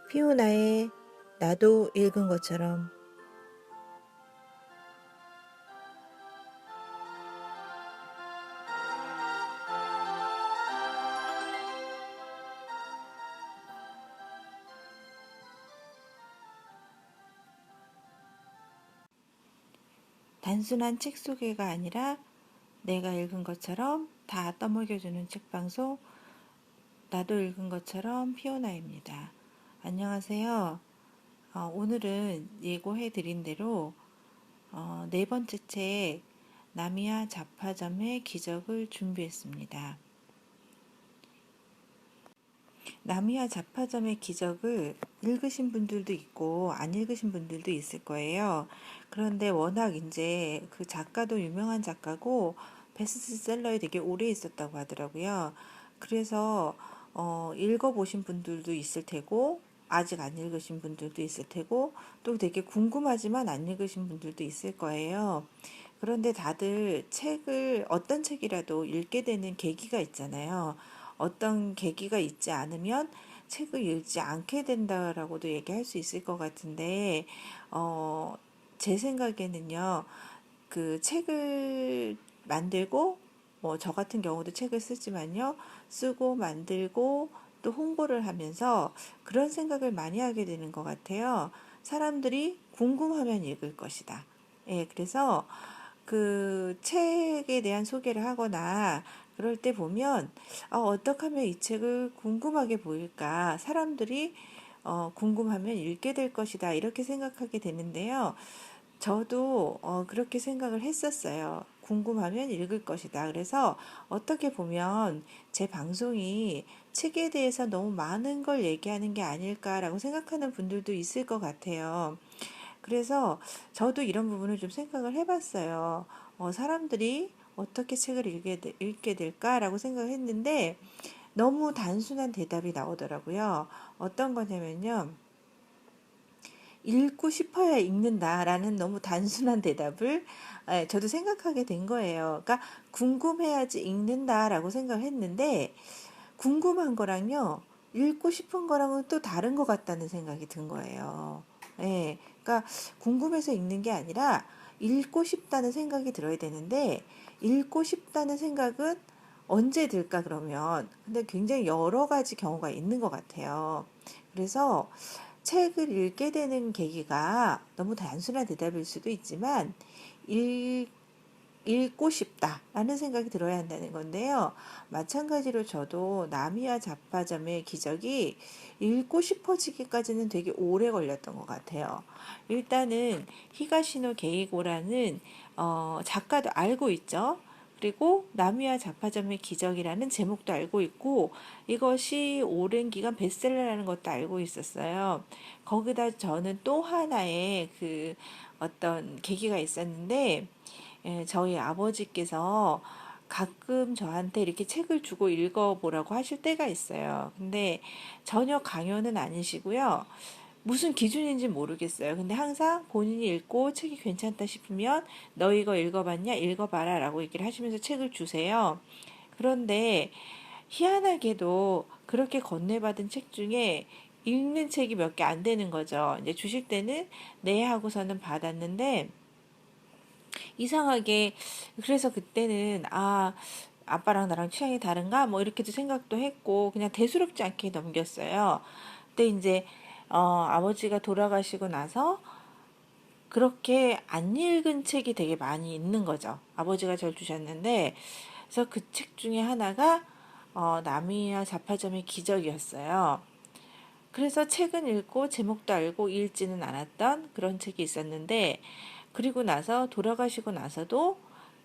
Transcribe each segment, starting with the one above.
피오나의 나도 읽은 것처럼. 단순한 책 소개가 아니라 내가 읽은 것처럼 다 떠먹여주는 책방송, 나도 읽은 것처럼 피오나입니다. 안녕하세요. 오늘은 예고해드린 대로 네 번째 책 나미야 잡화점의 기적을 준비했습니다. 나미야 잡화점의 기적을 읽으신 분들도 있고 안 읽으신 분들도 있을 거예요. 그런데 워낙 이제 그 작가도 유명한 작가고 베스트셀러에 되게 오래 있었다고 하더라고요. 그래서 읽어보신 분들도 있을 테고 아직 안 읽으신 분들도 있을 테고 또 되게 궁금하지만 안 읽으신 분들도 있을 거예요. 그런데 다들 책을 어떤 책이라도 읽게 되는 계기가 있잖아요. 어떤 계기가 있지 않으면 책을 읽지 않게 된다라고도 얘기할 수 있을 것 같은데, 제 생각에는요, 그 책을 만들고, 뭐 저 같은 경우도 책을 쓰지만요, 쓰고 만들고 또 홍보를 하면서 그런 생각을 많이 하게 되는 것 같아요. 사람들이 궁금하면 읽을 것이다. 예, 그래서 그 책에 대한 소개를 하거나 그럴 때 보면 어떻게 하면 이 책을 궁금하게 보일까? 사람들이 궁금하면 읽게 될 것이다. 이렇게 생각하게 되는데요. 저도 그렇게 생각을 했었어요. 궁금하면 읽을 것이다. 그래서 어떻게 보면 제 방송이 책에 대해서 너무 많은 걸 얘기하는 게 아닐까라고 생각하는 분들도 있을 것 같아요. 그래서 저도 이런 부분을 좀 생각을 해봤어요. 사람들이 어떻게 책을 읽게 될까라고 생각을 했는데 너무 단순한 대답이 나오더라고요. 어떤 거냐면요. 읽고 싶어야 읽는다라는 너무 단순한 대답을 저도 생각하게 된 거예요. 그러니까 궁금해야지 읽는다라고 생각을 했는데 궁금한 거랑요. 읽고 싶은 거랑은 또 다른 것 같다는 생각이 든 거예요. 예. 그러니까 궁금해서 읽는 게 아니라 읽고 싶다는 생각이 들어야 되는데 읽고 싶다는 생각은 언제 들까 그러면 근데 굉장히 여러 가지 경우가 있는 것 같아요. 그래서 책을 읽게 되는 계기가 너무 단순한 대답일 수도 있지만 읽, 읽고 싶다라는 생각이 들어야 한다는 건데요. 마찬가지로 저도 나미야 잡화점의 기적이 읽고 싶어지기까지는 되게 오래 걸렸던 것 같아요. 일단은 히가시노 게이고라는 작가도 알고 있죠. 그리고 나미야 잡화점의 기적이라는 제목도 알고 있고 이것이 오랜 기간 베스트셀러라는 것도 알고 있었어요. 거기다 저는 또 하나의 그 어떤 계기가 있었는데 저희 아버지께서 가끔 저한테 이렇게 책을 주고 읽어보라고 하실 때가 있어요. 근데 전혀 강요는 아니시고요. 무슨 기준인지 모르겠어요. 근데 항상 본인이 읽고 책이 괜찮다 싶으면 너 이거 읽어봤냐? 읽어봐라 라고 얘기를 하시면서 책을 주세요. 그런데 희한하게도 그렇게 건네받은 책 중에 읽는 책이 몇 개 안 되는 거죠. 이제 주실 때는 네 하고서는 받았는데 이상하게 그래서 그때는 아빠랑 나랑 취향이 다른가 뭐 이렇게도 생각도 했고 그냥 대수롭지 않게 넘겼어요. 근데 이제 아버지가 돌아가시고 나서 그렇게 안 읽은 책이 되게 많이 있는 거죠. 아버지가 절 주셨는데 그래서 그 책 중에 하나가 나미야 잡화점의 기적이었어요. 그래서 책은 읽고 제목도 알고 읽지는 않았던 그런 책이 있었는데 그리고 나서 돌아가시고 나서도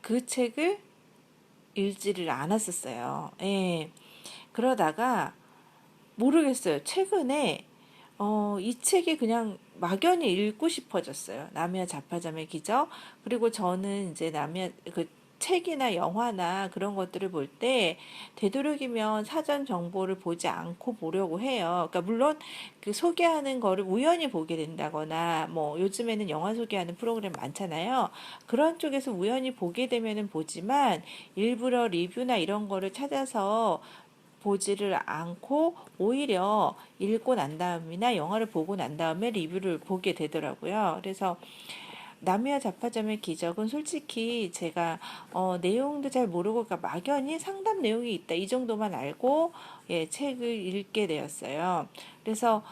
그 책을 읽지를 않았었어요. 예. 그러다가 모르겠어요. 최근에 이 책이 그냥 막연히 읽고 싶어졌어요. 나미야 잡화점의 기적. 그리고 저는 이제 나미야 그 책이나 영화나 그런 것들을 볼 때 되도록이면 사전 정보를 보지 않고 보려고 해요. 그러니까 물론 그 소개하는 거를 우연히 보게 된다거나 뭐 요즘에는 영화 소개하는 프로그램 많잖아요. 그런 쪽에서 우연히 보게 되면은 보지만 일부러 리뷰나 이런 거를 찾아서 보지를 않고 오히려 읽고 난 다음이나 영화를 보고 난 다음에 리뷰를 보게 되더라고요. 그래서 나미와 잡화점의 기적은 솔직히 제가 내용도 잘 모르고 그러니까 막연히 상담 내용이 있다 이 정도만 알고 예, 책을 읽게 되었어요. 그래서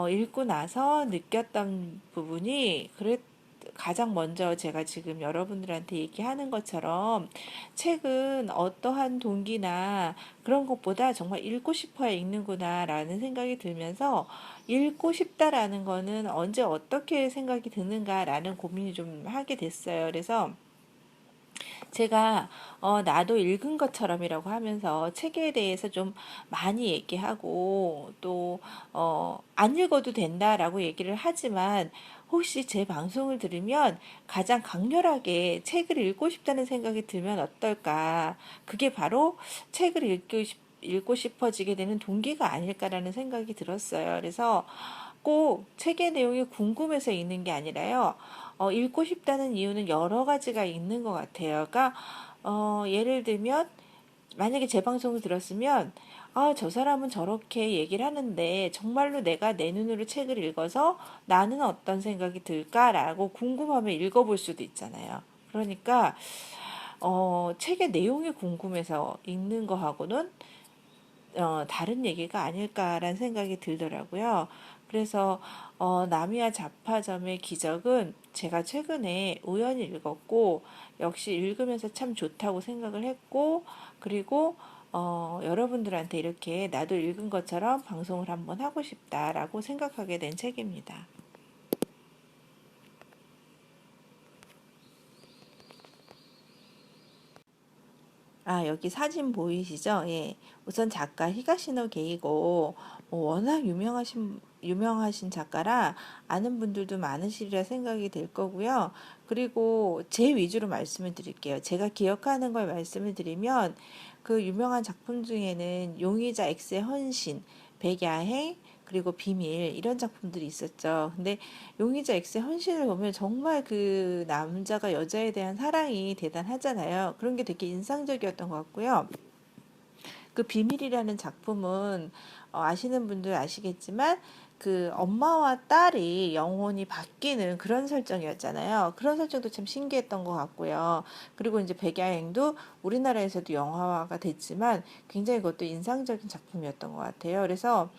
읽고 나서 느꼈던 부분이 가장 먼저 제가 지금 여러분들한테 얘기하는 것처럼 책은 어떠한 동기나 그런 것보다 정말 읽고 싶어야 읽는구나라는 생각이 들면서 읽고 싶다라는 거는 언제 어떻게 생각이 드는가라는 고민이 좀 하게 됐어요. 그래서 제가 나도 읽은 것처럼이라고 하면서 책에 대해서 좀 많이 얘기하고 또 안 읽어도 된다라고 얘기를 하지만 혹시 제 방송을 들으면 가장 강렬하게 책을 읽고 싶다는 생각이 들면 어떨까? 그게 바로 책을 읽고 싶어지게 되는 동기가 아닐까라는 생각이 들었어요. 그래서 꼭 책의 내용이 궁금해서 읽는 게 아니라요. 읽고 싶다는 이유는 여러 가지가 있는 것 같아요. 그러니까 예를 들면 만약에 제 방송을 들었으면 저 사람은 저렇게 얘기를 하는데 정말로 내가 내 눈으로 책을 읽어서 나는 어떤 생각이 들까라고 궁금하면 읽어볼 수도 있잖아요. 그러니까 책의 내용이 궁금해서 읽는 거하고는 다른 얘기가 아닐까라는 생각이 들더라고요. 그래서 나미와 잡화점의 기적은 제가 최근에 우연히 읽었고 역시 읽으면서 참 좋다고 생각을 했고 그리고 여러분들한테 이렇게 나도 읽은 것처럼 방송을 한번 하고 싶다라고 생각하게 된 책입니다. 여기 사진 보이시죠? 예. 우선 작가 히가시노 게이고 워낙 유명하신 작가라 아는 분들도 많으시리라 생각이 될 거고요. 그리고 제 위주로 말씀을 드릴게요. 제가 기억하는 걸 말씀을 드리면 그 유명한 작품 중에는 용의자 X의 헌신, 백야행, 그리고 비밀 이런 작품들이 있었죠. 근데 용의자 X의 헌신을 보면 정말 그 남자가 여자에 대한 사랑이 대단하잖아요. 그런 게 되게 인상적이었던 것 같고요. 그 비밀이라는 작품은 아시는 분들 아시겠지만 그 엄마와 딸이 영혼이 바뀌는 그런 설정이었잖아요. 그런 설정도 참 신기했던 것 같고요. 그리고 이제 백야행도 우리나라에서도 영화화가 됐지만 굉장히 그것도 인상적인 작품이었던 것 같아요. 그래서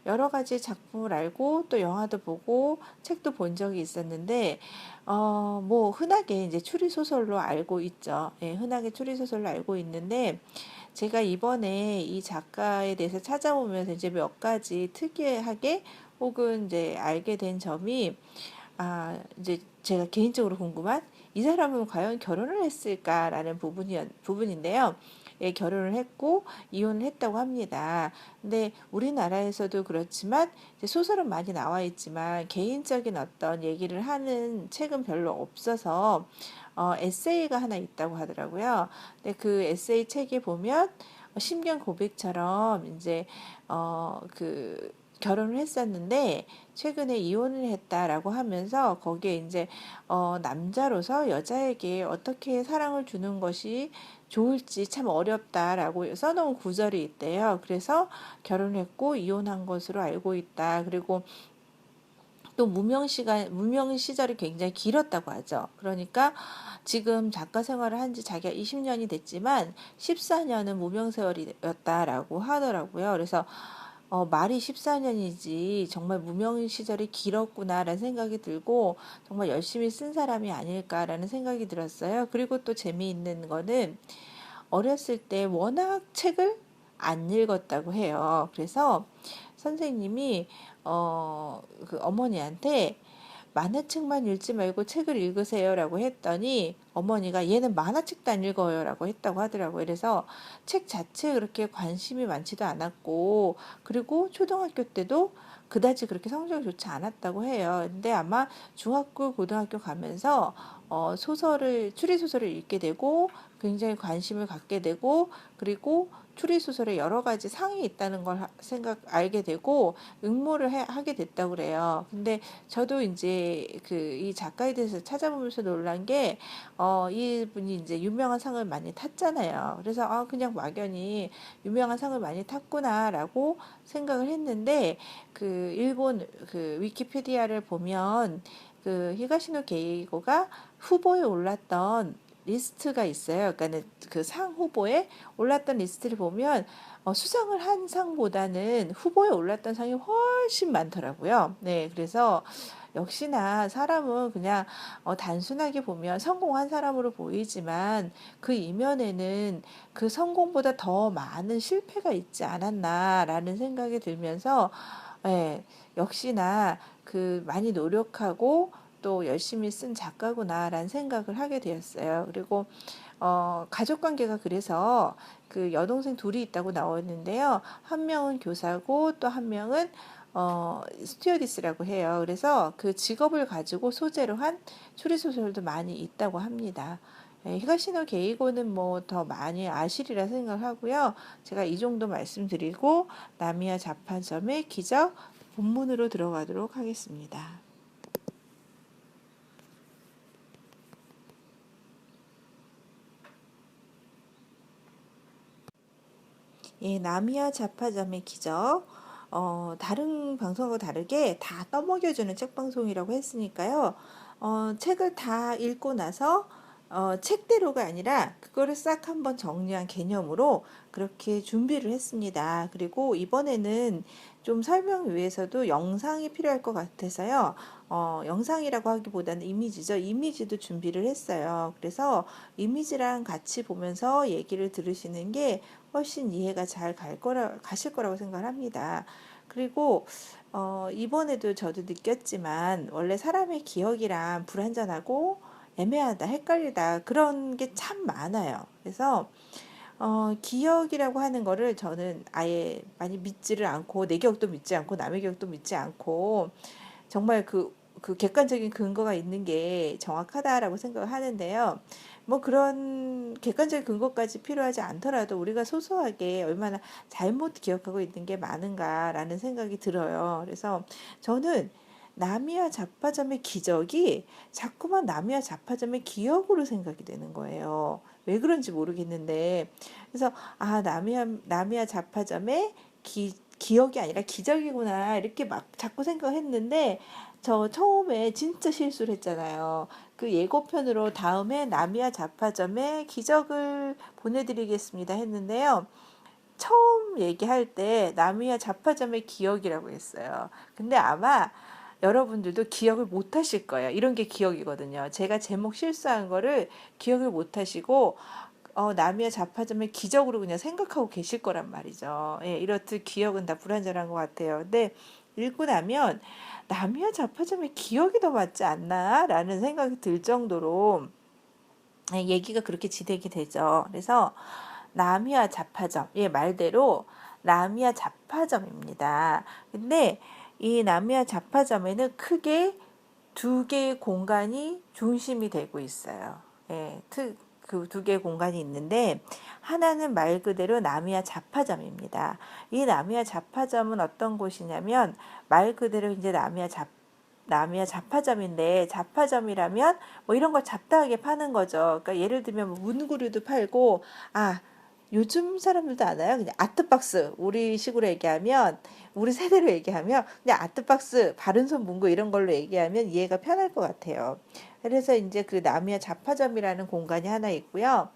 여러 가지 작품을 알고 또 영화도 보고 책도 본 적이 있었는데 뭐 흔하게 이제 추리 소설로 알고 있죠. 예, 흔하게 추리 소설로 알고 있는데 제가 이번에 이 작가에 대해서 찾아보면서 이제 몇 가지 특이하게 혹은 이제 알게 된 점이 이제 제가 개인적으로 궁금한 이 사람은 과연 결혼을 했을까라는 부분인데요. 예, 결혼을 했고 이혼을 했다고 합니다. 근데 우리나라에서도 그렇지만 이제 소설은 많이 나와 있지만 개인적인 어떤 얘기를 하는 책은 별로 없어서 에세이가 하나 있다고 하더라고요. 근데 그 에세이 책에 보면 신변 고백처럼 이제 그 결혼을 했었는데 최근에 이혼을 했다라고 하면서 거기에 이제 남자로서 여자에게 어떻게 사랑을 주는 것이 좋을지 참 어렵다라고 써놓은 구절이 있대요. 그래서 결혼했고 이혼한 것으로 알고 있다. 그리고 또 무명 시절이 굉장히 길었다고 하죠. 그러니까 지금 작가 생활을 한 지 자기가 20년이 됐지만 14년은 무명 세월이었다라고 하더라고요. 그래서 말이 14년이지 정말 무명 시절이 길었구나라는 생각이 들고 정말 열심히 쓴 사람이 아닐까라는 생각이 들었어요. 그리고 또 재미있는 거는 어렸을 때 워낙 책을 안 읽었다고 해요. 그래서 선생님이 그 어머니한테 만화책만 읽지 말고 책을 읽으세요라고 했더니 어머니가 얘는 만화책도 안 읽어요라고 했다고 하더라고요. 그래서 책 자체에 그렇게 관심이 많지도 않았고 그리고 초등학교 때도 그다지 그렇게 성적이 좋지 않았다고 해요. 근데 아마 중학교, 고등학교 가면서 추리 소설을 읽게 되고 굉장히 관심을 갖게 되고 그리고 추리소설에 여러 가지 상이 있다는 걸 알게 되고 응모를 하게 됐다고 그래요. 근데 저도 이제 이 작가에 대해서 찾아보면서 놀란 게, 이분이 이제 유명한 상을 많이 탔잖아요. 그래서 그냥 막연히 유명한 상을 많이 탔구나라고 생각을 했는데, 일본 위키피디아를 보면 히가시노 게이고가 후보에 올랐던 리스트가 있어요. 그러니까 그 상 후보에 올랐던 리스트를 보면 수상을 한 상보다는 후보에 올랐던 상이 훨씬 많더라고요. 네, 그래서 역시나 사람은 그냥 단순하게 보면 성공한 사람으로 보이지만 그 이면에는 그 성공보다 더 많은 실패가 있지 않았나라는 생각이 들면서, 예, 역시나 많이 노력하고 또 열심히 쓴 작가구나라는 생각을 하게 되었어요. 그리고 가족 관계가 그래서 여동생 둘이 있다고 나왔는데요. 한 명은 교사고 또 한 명은 스튜어디스라고 해요. 그래서 그 직업을 가지고 소재로 한 추리소설도 많이 있다고 합니다. 히가시노 게이고는 뭐 더 많이 아시리라 생각하고요. 제가 이 정도 말씀드리고 나미야 자판점의 기적 본문으로 들어가도록 하겠습니다. 예, 나미야 자파점의 기적. 다른 방송과 다르게 다 떠먹여주는 책 방송이라고 했으니까요. 책을 다 읽고 나서 책대로가 아니라 그거를 싹 한번 정리한 개념으로 그렇게 준비를 했습니다. 그리고 이번에는 좀 설명 위해서도 영상이 필요할 것 같아서요. 영상이라고 하기보다는 이미지죠. 이미지도 준비를 했어요. 그래서 이미지랑 같이 보면서 얘기를 들으시는 게 훨씬 이해가 잘 가실 거라고 생각을 합니다. 그리고 이번에도 저도 느꼈지만 원래 사람의 기억이란 불완전하고 애매하다, 헷갈리다 그런 게 참 많아요. 그래서 기억이라고 하는 거를 저는 아예 많이 믿지를 않고 내 기억도 믿지 않고 남의 기억도 믿지 않고 정말 그 객관적인 근거가 있는 게 정확하다라고 생각을 하는데요. 뭐 그런 객관적인 근거까지 필요하지 않더라도 우리가 소소하게 얼마나 잘못 기억하고 있는 게 많은가라는 생각이 들어요. 그래서 저는 나미야 잡화점의 기적이 자꾸만 나미야 잡화점의 기억으로 생각이 되는 거예요. 왜 그런지 모르겠는데. 그래서 나미야 잡화점의 기억이 아니라 기적이구나 이렇게 막 자꾸 생각했는데 저 처음에 진짜 실수를 했잖아요. 그 예고편으로 다음에 나미야 잡화점의 기적을 보내드리겠습니다 했는데요. 처음 얘기할 때 나미야 잡화점의 기억이라고 했어요. 근데 아마 여러분들도 기억을 못 하실 거예요. 이런 게 기억이거든요. 제가 제목 실수한 거를 기억을 못 하시고 나미야 잡화점의 기적으로 그냥 생각하고 계실 거란 말이죠. 예, 이렇듯 기억은 다 불완전한 것 같아요. 근데 읽고 나면 나미야 잡화점의 기억이 더 맞지 않나? 라는 생각이 들 정도로 얘기가 그렇게 진행이 되죠. 그래서 나미야 잡화점, 예, 말대로 나미야 잡화점입니다. 근데 이 나미야 잡화점에는 크게 두 개의 공간이 중심이 되고 있어요. 예, 그 두 개의 공간이 있는데 하나는 말 그대로 나미야 잡화점입니다. 이 나미야 잡화점은 어떤 곳이냐면 말 그대로 이제 나미야 잡화점인데 잡화점이라면 뭐 이런 걸 잡다하게 파는 거죠. 그러니까 예를 들면 뭐 문구류도 팔고 요즘 사람들도 아나요? 그냥 아트박스 우리 식으로 얘기하면 우리 세대로 얘기하면 그냥 아트박스 바른손 문구 이런 걸로 얘기하면 이해가 편할 것 같아요. 그래서 이제 그 나미야 잡화점이라는 공간이 하나 있고요.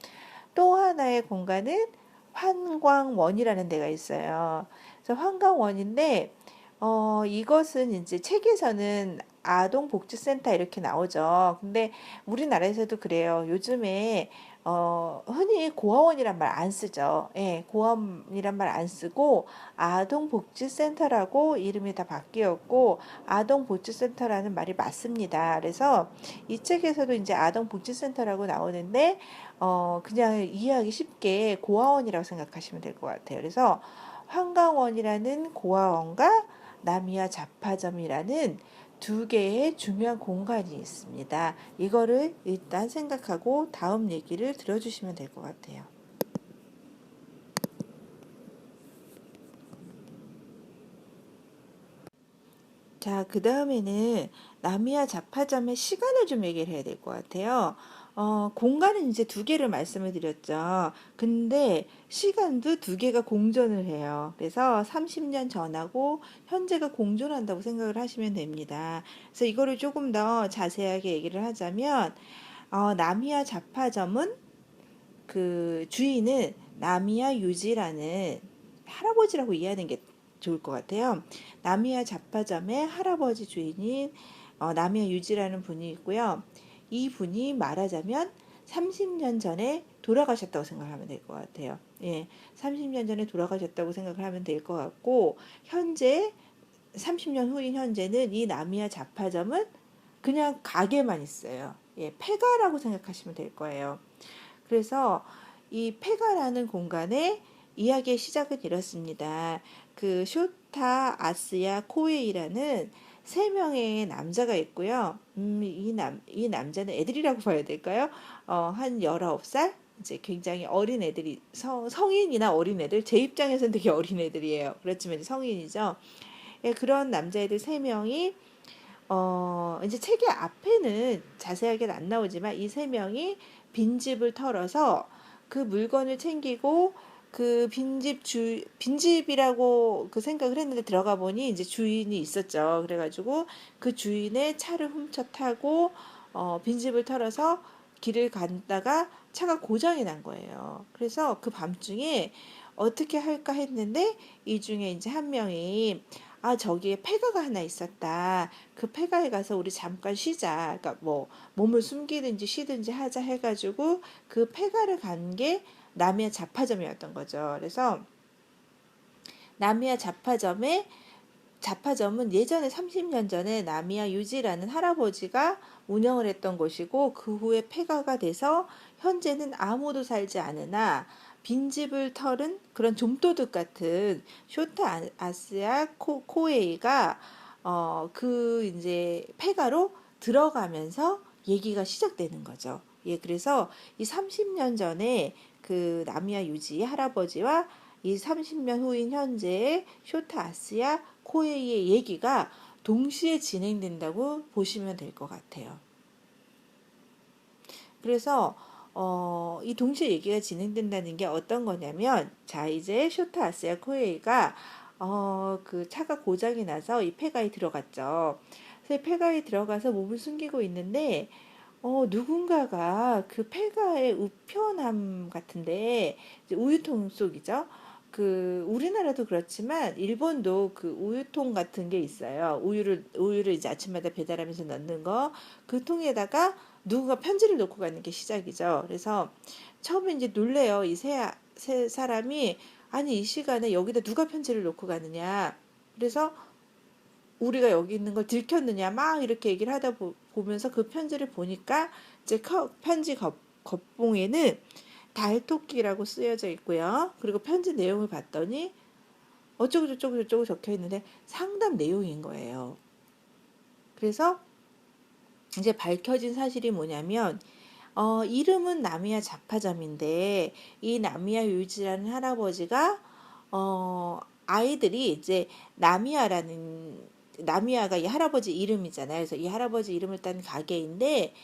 또 하나의 공간은 환광원이라는 데가 있어요. 그래서 환광원인데 이것은 이제 책에서는 아동복지센터 이렇게 나오죠. 근데 우리나라에서도 그래요. 요즘에 흔히 고아원이란 말 안 쓰죠. 예, 고아원이란 말 안 쓰고 아동복지센터라고 이름이 다 바뀌었고 아동복지센터라는 말이 맞습니다. 그래서 이 책에서도 이제 아동복지센터라고 나오는데 그냥 이해하기 쉽게 고아원이라고 생각하시면 될 것 같아요. 그래서 환강원이라는 고아원과 나미야 잡화점이라는 두 개의 중요한 공간이 있습니다. 이거를 일단 생각하고 다음 얘기를 들어주시면 될 것 같아요. 자, 그 다음에는 나미야 잡화점의 시간을 좀 얘기를 해야 될 것 같아요. 공간은 이제 두 개를 말씀을 드렸죠. 근데 시간도 두 개가 공존을 해요. 그래서 30년 전하고 현재가 공존한다고 생각을 하시면 됩니다. 그래서 이거를 조금 더 자세하게 얘기를 하자면, 나미야 잡화점은 그 주인은 나미야 유지라는 할아버지라고 이해하는 게 좋을 것 같아요. 나미야 잡화점의 할아버지 주인인 나미야 유지라는 분이 있고요. 이 분이 말하자면 30년 전에 돌아가셨다고 생각하면 될 것 같아요. 예, 30년 전에 돌아가셨다고 생각을 하면 될 것 같고, 현재 30년 후인 현재는 이 나미야 잡화점은 그냥 가게만 있어요. 예, 폐가라고 생각하시면 될 거예요. 그래서 이 폐가라는 공간에 이야기의 시작은 이렇습니다. 그 쇼타 아스야 코에이라는 세 명의 남자가 있고요. 이 남자는 애들이라고 봐야 될까요? 한 19살? 이제 굉장히 어린 애들이, 성인이나 어린 애들, 제 입장에서는 되게 어린 애들이에요. 그렇지만 성인이죠. 예, 그런 남자애들 세 명이 이제 책의 앞에는 자세하게는 안 나오지만 이 세 명이 빈집을 털어서 그 물건을 챙기고 그 빈집이라고 그 생각을 했는데 들어가 보니 이제 주인이 있었죠. 그래가지고 그 주인의 차를 훔쳐 타고 빈집을 털어서 길을 갔다가 차가 고장이 난 거예요. 그래서 그 밤중에 어떻게 할까 했는데 이 중에 이제 한 명이 저기에 폐가가 하나 있었다. 그 폐가에 가서 우리 잠깐 쉬자. 그러니까 뭐 몸을 숨기든지 쉬든지 하자 해가지고 그 폐가를 간 게 나미야 잡화점이었던 거죠. 그래서 나미야 잡화점은 예전에 30년 전에 나미야 유지라는 할아버지가 운영을 했던 곳이고 그 후에 폐가가 돼서 현재는 아무도 살지 않으나 빈집을 털은 그런 좀도둑 같은 쇼타 아스야 코에이가 그 이제 폐가로 들어가면서 얘기가 시작되는 거죠. 예, 그래서 이 30년 전에 그 나미야 유지 할아버지와 이 30년 후인 현재의 쇼타 아스야 코에이의 얘기가 동시에 진행된다고 보시면 될 것 같아요. 그래서 이 동시에 얘기가 진행된다는 게 어떤 거냐면, 자, 이제 쇼타 아스야 코에이가 그 차가 고장이 나서 이 폐가에 들어갔죠. 그래서 폐가에 들어가서 몸을 숨기고 있는데 누군가가 그 폐가의 우편함 같은데, 이제 우유통 속이죠. 그 우리나라도 그렇지만 일본도 그 우유통 같은 게 있어요. 우유를 이제 아침마다 배달하면서 넣는 거. 그 통에다가 누군가 편지를 놓고 가는 게 시작이죠. 그래서 처음에 이제 놀래요. 세 사람이 아니 이 시간에 여기다 누가 편지를 놓고 가느냐. 그래서 우리가 여기 있는 걸 들켰느냐 막 이렇게 얘기를 하다 보면서 그 편지를 보니까 이제 편지 겉봉에는 달토끼라고 쓰여져 있고요. 그리고 편지 내용을 봤더니 어쩌고 저쩌고 저쩌고 적혀 있는데 상담 내용인 거예요. 그래서 이제 밝혀진 사실이 뭐냐면 이름은 나미야 자파점인데 이 나미야 유이치라는 할아버지가 아이들이 이제 나미야가 이 할아버지 이름이잖아요. 그래서 이 할아버지 이름을 딴 가게인데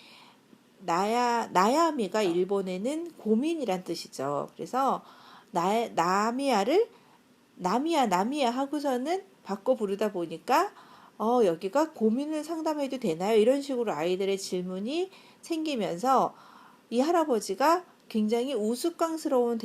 나야미가 일본에는 고민이란 뜻이죠. 그래서 나미야를 나미야 하고서는 바꿔 부르다 보니까 여기가 고민을 상담해도 되나요? 이런 식으로 아이들의 질문이 생기면서 이 할아버지가 굉장히 우스꽝스러운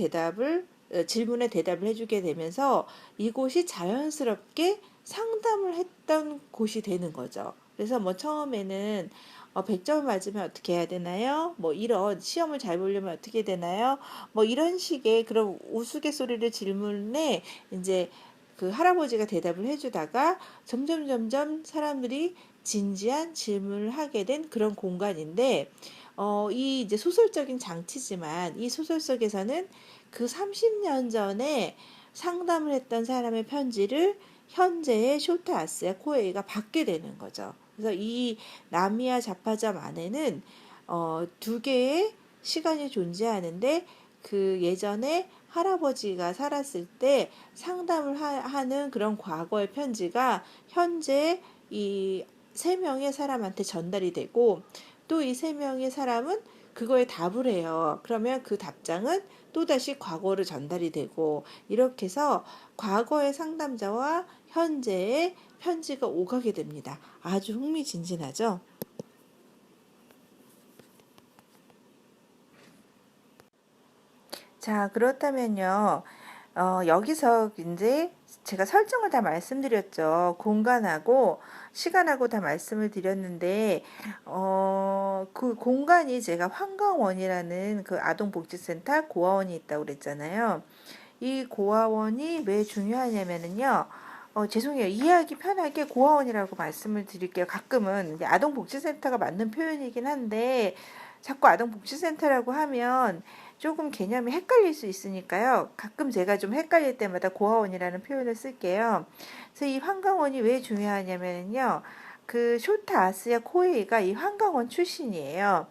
질문에 대답을 해주게 되면서 이곳이 자연스럽게 상담을 했던 곳이 되는 거죠. 그래서 뭐 처음에는 100점을 맞으면 어떻게 해야 되나요? 뭐 이런 시험을 잘 보려면 어떻게 되나요? 뭐 이런 식의 그런 우스갯소리를 질문에 이제 그 할아버지가 대답을 해주다가 점점 사람들이 진지한 질문을 하게 된 그런 공간인데 이 이제 소설적인 장치지만 이 소설 속에서는 그 30년 전에 상담을 했던 사람의 편지를 현재의 쇼타 아스야 코에이가 받게 되는 거죠. 그래서 이 나미야 자파점 안에는 두 개의 시간이 존재하는데 그 예전에 할아버지가 살았을 때 상담을 하는 그런 과거의 편지가 현재 이 세 명의 사람한테 전달이 되고 또 이 세 명의 사람은 그거에 답을 해요. 그러면 그 답장은 또다시 과거로 전달이 되고 이렇게 해서 과거의 상담자와 현재의 편지가 오가게 됩니다. 아주 흥미진진하죠? 자, 그렇다면요. 여기서 이제 제가 설정을 다 말씀드렸죠. 공간하고 시간하고 다 말씀을 드렸는데, 그 공간이 제가 환강원이라는 그 아동복지센터 고아원이 있다고 그랬잖아요. 이 고아원이 왜 중요하냐면은요. 죄송해요. 이해하기 편하게 고아원이라고 말씀을 드릴게요. 가끔은 이제 아동복지센터가 맞는 표현이긴 한데 자꾸 아동복지센터라고 하면 조금 개념이 헷갈릴 수 있으니까요. 가끔 제가 좀 헷갈릴 때마다 고아원이라는 표현을 쓸게요. 그래서 이 환강원이 왜 중요하냐면요. 그 쇼타 아스야 코에이가 이 환강원 출신이에요.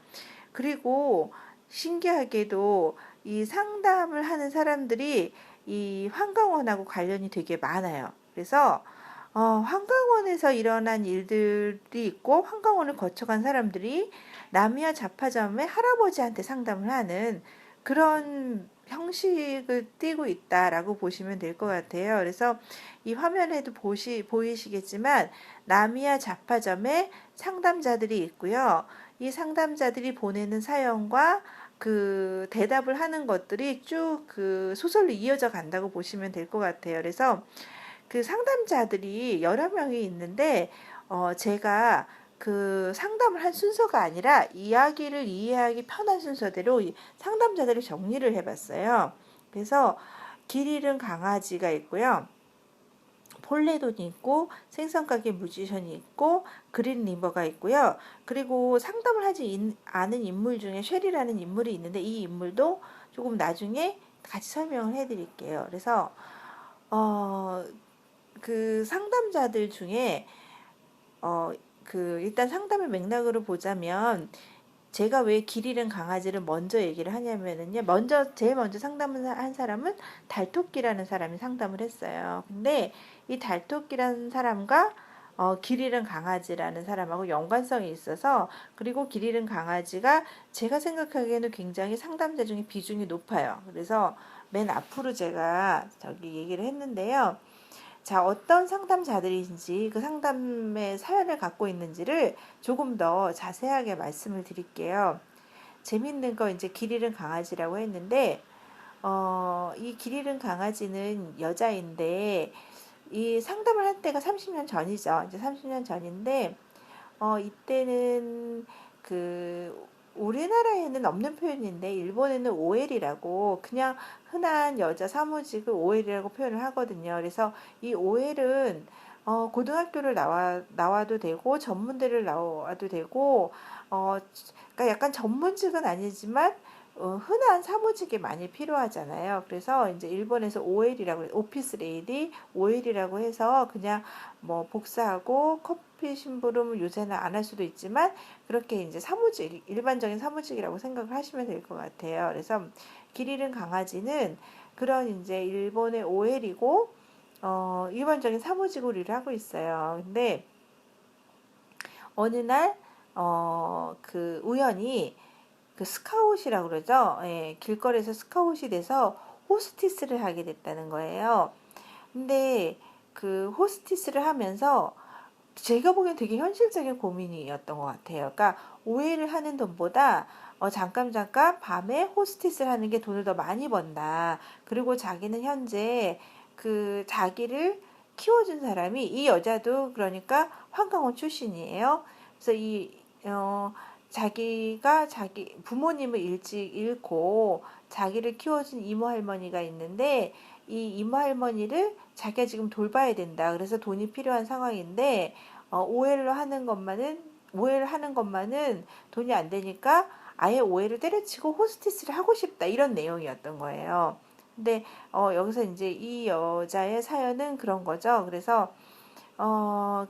그리고 신기하게도 이 상담을 하는 사람들이 이 환강원하고 관련이 되게 많아요. 그래서 환강원에서 일어난 일들이 있고 환강원을 거쳐간 사람들이 나미야 잡화점의 할아버지한테 상담을 하는 그런 형식을 띠고 있다라고 보시면 될 것 같아요. 그래서 이 화면에도 보이시겠지만 나미야 잡화점에 상담자들이 있고요. 이 상담자들이 보내는 사연과 그 대답을 하는 것들이 쭉 그 소설로 이어져 간다고 보시면 될 것 같아요. 그래서 그 상담자들이 여러 명이 있는데 제가 그 상담을 한 순서가 아니라 이야기를 이해하기 편한 순서대로 상담자들을 정리를 해봤어요. 그래서 길 잃은 강아지가 있고요. 폴레돈이 있고 생선가게 뮤지션이 있고 그린 리버가 있고요. 그리고 상담을 하지 않은 인물 중에 쉘이라는 인물이 있는데 이 인물도 조금 나중에 같이 설명을 해드릴게요. 그래서 어, 그 상담자들 중에 그 일단 상담의 맥락으로 보자면 제가 왜 길 잃은 강아지를 먼저 얘기를 하냐면은요. 제일 먼저 상담을 한 사람은 달토끼라는 사람이 상담을 했어요. 근데 이 달토끼라는 사람과 길 잃은 강아지라는 사람하고 연관성이 있어서 그리고 길 잃은 강아지가 제가 생각하기에는 굉장히 상담자 중에 비중이 높아요. 그래서 맨 앞으로 제가 저기 얘기를 했는데요. 자, 어떤 상담자들인지 그 상담의 사연을 갖고 있는지를 조금 더 자세하게 말씀을 드릴게요. 재밌는 거 이제 길 잃은 강아지라고 했는데, 이 길 잃은 강아지는 여자인데, 이 상담을 할 때가 30년 전이죠. 이제 30년 전인데, 이때는 그 우리나라에는 없는 표현인데 일본에는 OL이라고 그냥 흔한 여자 사무직을 OL이라고 표현을 하거든요. 그래서 이 OL은 고등학교를 나와도 되고 전문대를 나와도 되고 그러니까 약간 전문직은 아니지만 흔한 사무직이 많이 필요하잖아요. 그래서 이제 일본에서 OL이라고 오피스 레이디 OL이라고 해서 그냥 뭐 복사하고 커피 심부름을 요새는 안 할 수도 있지만 그렇게 이제 사무직 일반적인 사무직이라고 생각을 하시면 될 것 같아요. 그래서 길 잃은 강아지는 그런 이제 일본의 OL이고 일반적인 사무직으로 일을 하고 있어요. 근데 어느 날 그 우연히 그 스카웃이라고 그러죠. 예, 길거리에서 스카웃이 돼서 호스티스를 하게 됐다는 거예요. 근데 그 호스티스를 하면서 제가 보기엔 되게 현실적인 고민이었던 것 같아요. 그러니까 오해를 하는 돈보다 잠깐 밤에 호스티스를 하는 게 돈을 더 많이 번다. 그리고 자기는 현재 그 자기를 키워준 사람이 이 여자도 그러니까 환강원 출신이에요. 그래서 자기가 자기 부모님을 일찍 잃고 자기를 키워준 이모 할머니가 있는데 이 이모 할머니를 자기가 지금 돌봐야 된다. 그래서 돈이 필요한 상황인데 오해를 하는 것만은 돈이 안 되니까 아예 오해를 때려치고 호스티스를 하고 싶다. 이런 내용이었던 거예요. 근데 여기서 이제 이 여자의 사연은 그런 거죠. 그래서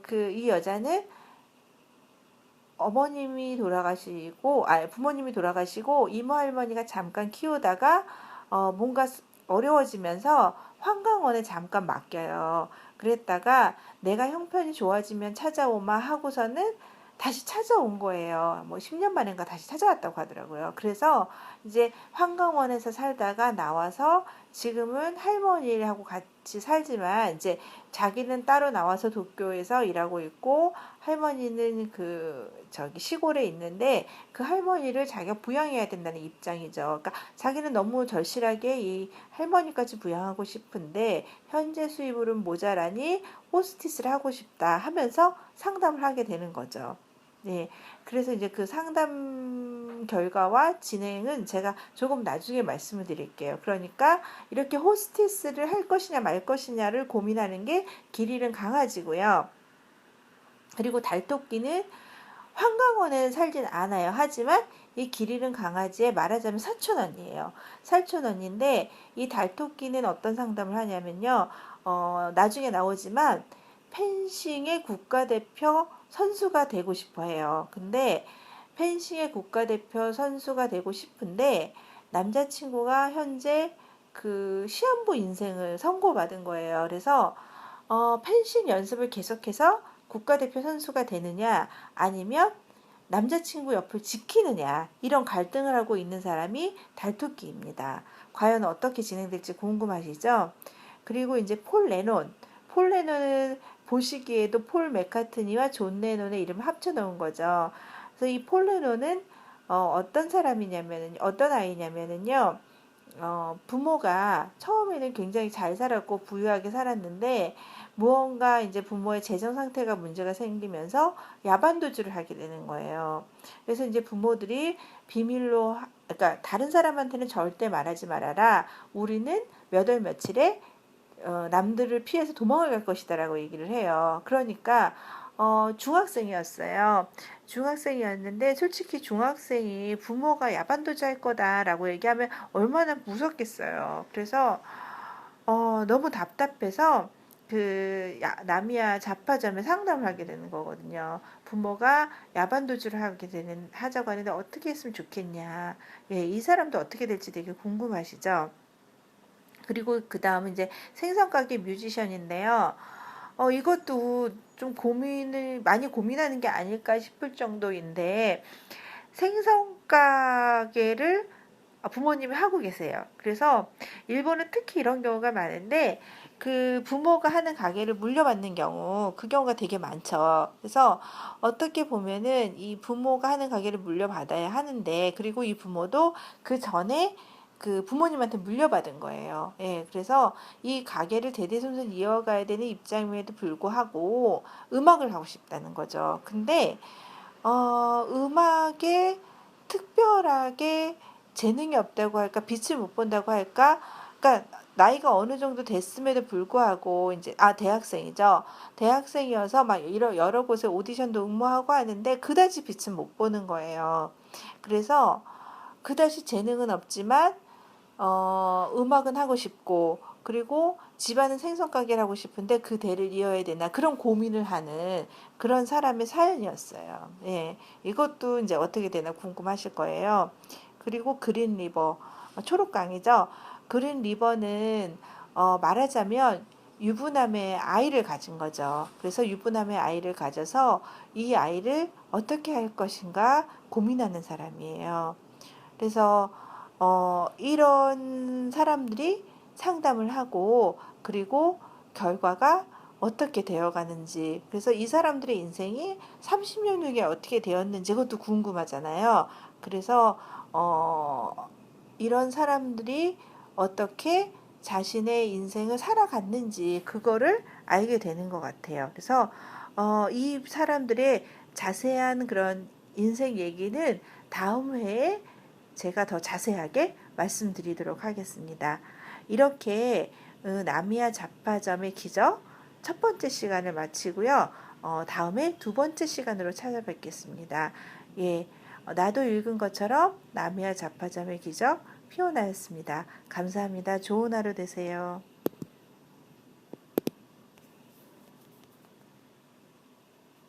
그 이 여자는 부모님이 돌아가시고 이모 할머니가 잠깐 키우다가 뭔가 어려워지면서 환강원에 잠깐 맡겨요. 그랬다가 내가 형편이 좋아지면 찾아오마 하고서는 다시 찾아온 거예요. 뭐 10년 만인가 다시 찾아왔다고 하더라고요. 그래서 이제 환강원에서 살다가 나와서 지금은 할머니하고 같이 살지만 이제 자기는 따로 나와서 도쿄에서 일하고 있고 할머니는 저기 시골에 있는데 그 할머니를 자기가 부양해야 된다는 입장이죠. 그러니까 자기는 너무 절실하게 이 할머니까지 부양하고 싶은데 현재 수입으로는 모자라니 호스티스를 하고 싶다 하면서 상담을 하게 되는 거죠. 네. 그래서 이제 그 상담 결과와 진행은 제가 조금 나중에 말씀을 드릴게요. 그러니까 이렇게 호스티스를 할 것이냐 말 것이냐를 고민하는 게 길 잃은 강아지고요. 그리고 달토끼는 환강원에 살진 않아요. 하지만 이 길 잃은 강아지의 말하자면 사촌언니예요. 사촌언니인데 이 달토끼는 어떤 상담을 하냐면요. 나중에 나오지만 펜싱의 국가대표 선수가 되고 싶어 해요. 근데 펜싱의 국가대표 선수가 되고 싶은데 남자친구가 현재 그 시한부 인생을 선고받은 거예요. 그래서 펜싱 연습을 계속해서 국가대표 선수가 되느냐 아니면 남자친구 옆을 지키느냐 이런 갈등을 하고 있는 사람이 달토끼입니다. 과연 어떻게 진행될지 궁금하시죠? 그리고 이제 폴 레논. 폴 레논은 보시기에도 폴 맥카트니와 존 레논의 이름을 합쳐 놓은 거죠. 그래서 이 폴 레논은 어떤 사람이냐면은 어떤 아이냐면은요. 부모가 처음에는 굉장히 잘 살았고 부유하게 살았는데 무언가 이제 부모의 재정 상태가 문제가 생기면서 야반도주를 하게 되는 거예요. 그래서 이제 부모들이 비밀로 그러니까 다른 사람한테는 절대 말하지 말아라. 우리는 몇 월 며칠에 남들을 피해서 도망을 갈 것이다라고 얘기를 해요. 그러니까 중학생이었어요. 중학생이었는데 솔직히 중학생이 부모가 야반도주할 거다라고 얘기하면 얼마나 무섭겠어요. 그래서 너무 답답해서 나미야 잡화점에 상담을 하게 되는 거거든요. 부모가 야반도주를 하자고 하는데 어떻게 했으면 좋겠냐. 예, 이 사람도 어떻게 될지 되게 궁금하시죠? 그리고 그 다음은 이제 생선가게 뮤지션인데요. 이것도 좀 많이 고민하는 게 아닐까 싶을 정도인데, 생선가게를 부모님이 하고 계세요. 그래서 일본은 특히 이런 경우가 많은데, 그 부모가 하는 가게를 물려받는 경우, 그 경우가 되게 많죠. 그래서 어떻게 보면은 이 부모가 하는 가게를 물려받아야 하는데, 그리고 이 부모도 그 전에 그 부모님한테 물려받은 거예요. 예, 그래서 이 가게를 대대손손 이어가야 되는 입장임에도 불구하고 음악을 하고 싶다는 거죠. 근데 음악에 특별하게 재능이 없다고 할까, 빛을 못 본다고 할까, 그러니까 나이가 어느 정도 됐음에도 불구하고 이제 대학생이죠. 대학생이어서 막 여러 곳에 오디션도 응모하고 하는데 그다지 빛은 못 보는 거예요. 그래서 그다지 재능은 없지만 음악은 하고 싶고, 그리고 집안은 생선 가게를 하고 싶은데 그 대를 이어야 되나 그런 고민을 하는 그런 사람의 사연이었어요. 예, 이것도 이제 어떻게 되나 궁금하실 거예요. 그리고 그린 리버, 초록강이죠. 그린 리버는 말하자면 유부남의 아이를 가진 거죠. 그래서 유부남의 아이를 가져서 이 아이를 어떻게 할 것인가 고민하는 사람이에요. 그래서 이런 사람들이 상담을 하고 그리고 결과가 어떻게 되어가는지, 그래서 이 사람들의 인생이 30년 후에 어떻게 되었는지 그것도 궁금하잖아요. 그래서 이런 사람들이 어떻게 자신의 인생을 살아갔는지 그거를 알게 되는 것 같아요. 그래서 이 사람들의 자세한 그런 인생 얘기는 다음 회에 제가 더 자세하게 말씀드리도록 하겠습니다. 이렇게 나미야 잡화점의 기적 첫 번째 시간을 마치고요. 다음에 두 번째 시간으로 찾아뵙겠습니다. 예, 나도 읽은 것처럼 나미야 잡화점의 기적 피오나였습니다. 감사합니다. 좋은 하루 되세요.